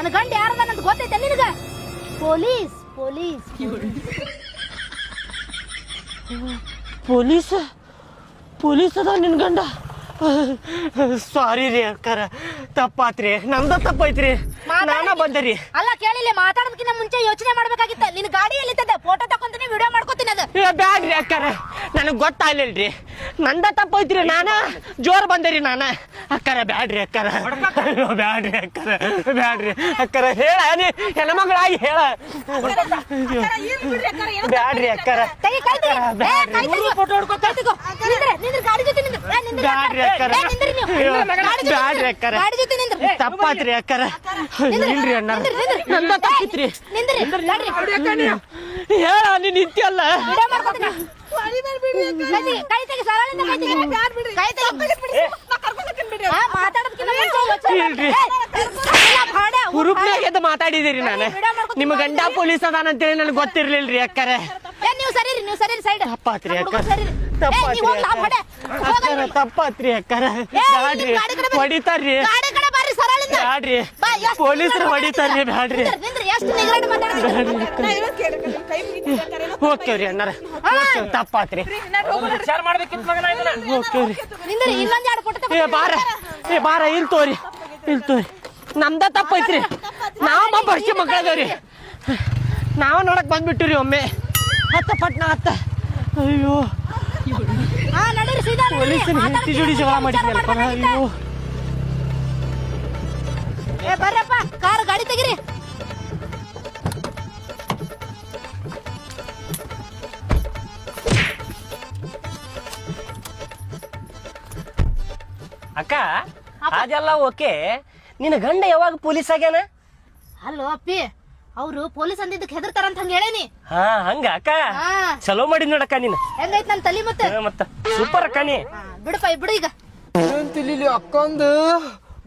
ನನ್ನ ಗಂಡ ಯಾರದ ಅಂತ ಗೊತ್ತೈತೆ ನಿನಗ? ಪೊಲೀಸ್ ಪೊಲೀಸ್ ಪೊಲೀಸ್ ಪೊಲೀಸ್ ಅದ ನಿನ್ ಗಂಡ? ಸಾರಿ ರೀ ಅಕ್ಕಾರ, ತಪ್ಪಾತ್ರಿ, ನಮ್ದ ತಪ್ಪೈತ್ರಿ, ನಾನ ಬಂದರಿ. ಅಲ್ಲ ಕೇಳಿಲ್ಲ, ಮಾತಾಡೋದಕ್ಕಿಂತ ಮುಂಚೆ ಯೋಚನೆ ಮಾಡ್ಬೇಕಾಗಿತ್ತ. ನಿನ್ ಗಾಡಿ ಎಲ್ಲಿತ್ತದ? ಫೋಟೋ ತಕೊಂತೀನಿ, ವಿಡಿಯೋ ಮಾಡ್ಕೊತೀನಿ. ಅದು ಬ್ಯಾಡ್ರಿ ಅಕ್ಕಾರ, ನನಗ್ ಗೊತ್ತಾಗ್ಲಿಲ್ರಿ, ನಂದ ತಪ್ಪೈತ್ರಿ, ನಾನ ಜೋರ್ ಬಂದರಿ ನಾನ. ಅಕ್ಕಾರ ಬ್ಯಾಡ್ರಿ ಅಕ್ಕಾರ, ಬ್ಯಾಡ್ರಿ ಅಕ್ಕಾರ, ಬ್ಯಾಡ್ರಿ ಅಕ್ಕಾರ, ಹೇಳ ನೀ ಹೆಣ್ಮಗಳಾಗಿ ಹೇಳ. ಬ್ಯಾಡ್ರಿ ಅಕ್ಕಾರ, ಫೋಟೋ ಹೊಡ್ಕೊತ ಗಾಡಿ ಜೊತೆ ನಿಂದ್ರು. ಬ್ಯಾಡ್ರಿ ಅಕ್ಕಾರ, ಬ್ಯಾಡ್ರಿ ಅಕ್ಕಾರ, ತಪ್ಪಾತ್ರಿ ಅಕ್ಕಾರ. ಇಲ್ರಿ ಅಣ್ಣ, ನಂದ ತಪ್ಪಿತ್ರಿ. ಹೇಳ ನೀನ್ ನಿಂತಿಯಲ್ಲ. ಹುರುಪ್ನಾಗ ಎದ್ದು ಮಾತಾಡಿದಿರಿ ನಾನು. ನಿಮ್ಮ ಗಂಡ ಪೊಲೀಸ್ ಅದಾನ ಅಂತೇಳಿ ನನಗೆ ಗೊತ್ತಿರ್ಲಿಲ್ರಿ ಅಕ್ಕರೆ. ನೀವು ಸರಿ, ನೀವು ಸರಿ ಸೈಡ್. ತಪ್ಪಾತ್ರಿ ಅಕ್ಕರ, ತಪ್ಪಾತ್ರಿ ಅಕ್ಕರ. ಬ್ಯಾಡ್ರಿ, ಹೊಡಿತಾರ್ರಿ, ಬ್ಯಾಡ್ರಿ, ಪೊಲೀಸರು ಹೊಡಿತಾರ್ರಿ, ಬ್ಯಾಡ್ರಿ. ಹೋಗ್ತೇವ್ರಿ ಅಣ್ಣಾರ, ತಪ್ಪಾತ್ರಿ. ಬಾರ ಬಾರ, ಇಲ್ ತೋರಿ, ಇಲ್ ತೋರಿ, ನಮ್ದ ತಪ್ಪೈತ್ರಿ. ನಾವ ಬರ್ಸಿ ಮಕ್ಕಳದವ್ರಿ, ನಾವ ನೋಡಕ್ ಬಂದ್ಬಿಟ್ಟಿರಿ ಒಮ್ಮೆ. ಹತ್ತ ಪಟ್ನ ಹತ್ತ. ಅಯ್ಯೋ, ಪೊಲೀಸನ ಹೆಂಡತಿ ಜೋಡಿ ಜಗಳ ಮಾಡಿದ್ರಲ್ಪ. ಅಯ್ಯೋ, ಬರ್ರಪ್ಪ, ಕಾರ್ ಗಾಡಿ ತೆಗಿರಿ. ಅಕ್ಕ ಅದೆಲ್ಲ ಓಕೆ, ನಿನ್ನ ಗಂಡ ಯಾವಾಗ ಪೊಲೀಸ್ ಆಗ್ಯಾನ? ಅಲ್ಲೋ ಅಪ್ಪಿ, ಅವ್ರು ಪೊಲೀಸ್ ಅಂದಿದ್ದಕ್ಕೆ ಹೆದರ್ತಾರಂತ ಹಂಗ ಹೇಳೇನಿ. ಹಾ, ಹಂಗ ಅಕ್ಕ, ಚಲೋ ಮಾಡಿದ್ ನೋಡಕ್ಕ ನೀನ್. ಹೆಂಗೈತ್ ನನ್ ತಲಿ? ಮತ್ತ ಸೂಪರ್ ಅಕ್ಕ ನೀ. ಬಿಡಪ್ಪ, ಬಿಡು ಈಗ. ಅಂತಿಲಿ ಅಕ್ಕಂದು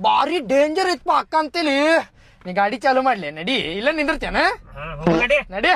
ಬಾರಿ ಡೇಂಜರ್ ಐತ್ಪ ಅಕ್ಕ ಅಂತೇಳಿ. ನೀ ಗಾಡಿ ಚಾಲು ಮಾಡ್ಲಿ, ನಡಿ, ಇಲ್ಲ ನಿಂದಿರ್ತೇನ, ನಡಿ.